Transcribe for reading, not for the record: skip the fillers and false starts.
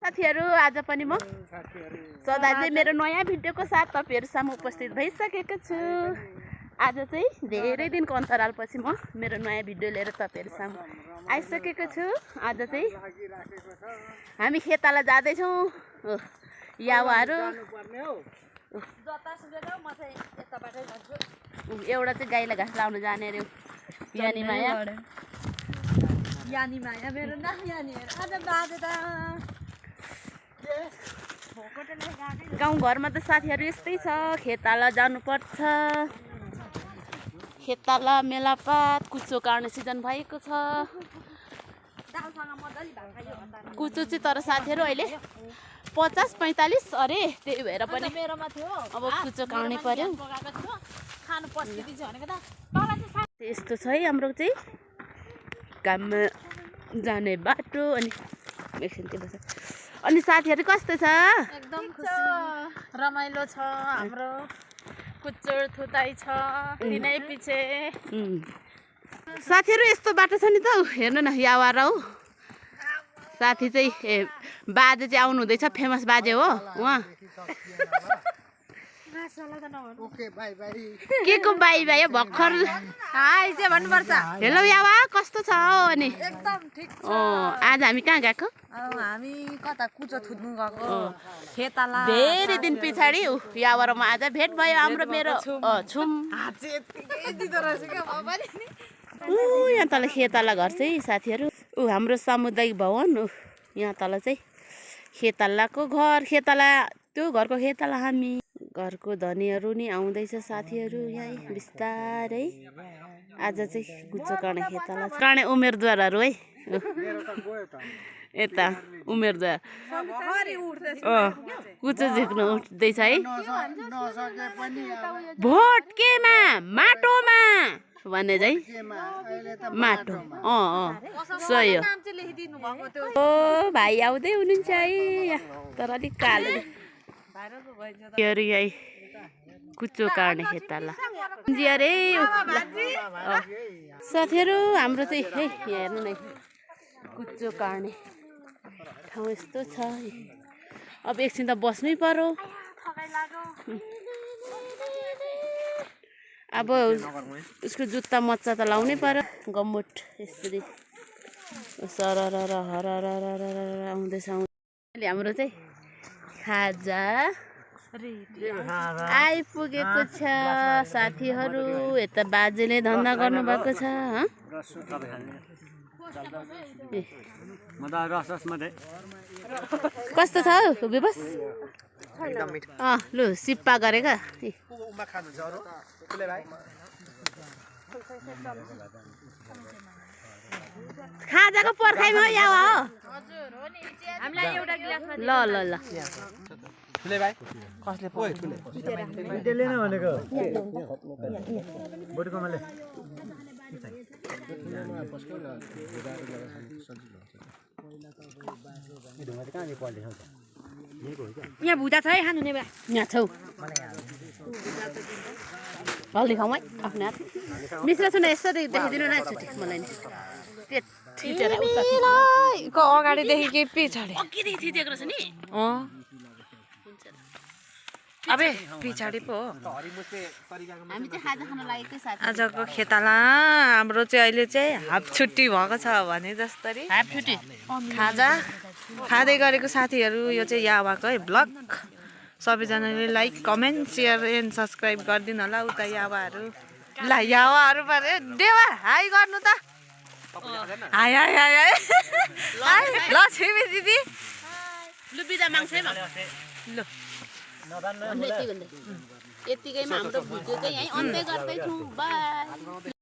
साथीहरु आज पनि म सदा चाहिँ मेरो नयाँ भिडियोको साथ तपाईहरु सामु उपस्थित भइसकेको छु। आज चाहिँ धेरै दिनको अन्तरालपछि म मेरो नयाँ भिडियो लिएर तपाईहरु सामु आइसकेको छु। आज चाहिँ हामी खेताला जाँदै छौं। यावाहरु एउटा चाहिँ गाईलाई घाँस लाउन जाने रे यानी माया मेरो नाम यानी आज बाजे त गाउँ घरमा त साथीहरु यस्तै छ। खेताला जानुपर्छ। खेताला मेलापात कुचो काट्ने सिजन भएको छ। कुचो चाहिँ तर साथीहरु अहिले 50-45 अरे त्यही भएर पनि मेरोमा थियो। अब कुचो काट्नै पर्यो। खानु पस्किदि छ भनेको त यस्तो छ है हाम्रो चाहिँ काममा जाने बाटो। अनि एकछिन के भन्छ अनि साथीहरु कस्तो छ? एकदम खुसी रमाइलो छ। हाम्रो कुचोर थुताई छ दिनै पछि। साथीहरु यस्तो बाटो छ नि त हेर्नु न यावार हौ। साथी चाहिँ बाजे चाहिँ आउनु हुँदैछ। फेमस बाजे हो उहाँ। ओके बाइ बाइ के को बाइ बाइ भर्खर हाय चाहिँ भन्नुपर्छ। हेलो यावा कस्तो छ अनि? एकदम ठीक छ। आज हामी कहाँ गएको? हामी कता कुचो थुत्नु गएको खेताला। धेरै दिन पछाडि यावा र म आज भेट भयो। हाम्रो मेरो छुम यहाँ तल खेताला घर चाहिँ साथीहरु हाम्रो सामुदायिक भवन यहाँ तल चाहिँ खेतालाको घर। खेताला त्यो घरको खेताला हामी घरको धनीहरु नि आउँदैछ साथीहरु यहाँ बिस्तारै। आज चाहिँ कुचो काट्ने खेताला काट्ने उमेरद्वारहरु है यता उमेरद्वार कुचो झिक्नु उठ्दैछ है। भोट केमा माटोमा भन्ने चाहिँ माटो सही हो। ओ भाइ आउँदै हुनुहुन्छ है तर अलिक कालो यही कुचो काट्ने खेताला अरे साथीहरु हाम्रो चाहिँ है हेर्नु नै कुचो काट्ने ठाउँ यस्तो छ। अब एकछिन त बस्नै पर्यो। अब उसको जुत्ता मच्चा त लाउनै पर्यो। गम्मुट यसरी सरर हरर आउँदैछ। हाम्रो चाहिँ खाजा आइपुगेको छ साथीहरु। यता बाजेले धन्दा गर्नु भएको छ। कस्तो छ हौ विवश? लु सिप्पा गरेका खाजाको पर्खाइमा यावा हो। ल ल ल ठुले भाइ कसले पोइ ठुले त्यसले नै भनेको बोटकोमाले यहाँ भुजा छ है खानु ने यहाँ छौ हल्दी खाउँ है आफ्नो हात मिश्र सुन यसो देखिदिनु न एकचोटि मलाई नि को अगाडिदेखि के पछाडि अघिदेखि थिचेको रहेछ नि। अबे पछाडि पो हामी चाहिँ खाजा खान लागेकै साथी। आजको खेताला हाम्रो चाहिँ अहिले चाहिँ हाफ छुट्टी भएको छ भने जस्तै हाफ छुट्टी खाजा खाँदै गरेको साथीहरु यो चाहिँ यावाको है ब्लग। सबैजनाले like comment share and subscribe गरिदिनु होला। उता यावाहरु ल यावाहरु परे देवा हाई गर्नु त हाई हाई हाई हाई ल छिमी दिदी लु बिदा माग्छ है ल यतिकैमा हाम्रो भिडियो चाहिँ यहीँ अन्त्य गर्दैछौँ। बाई।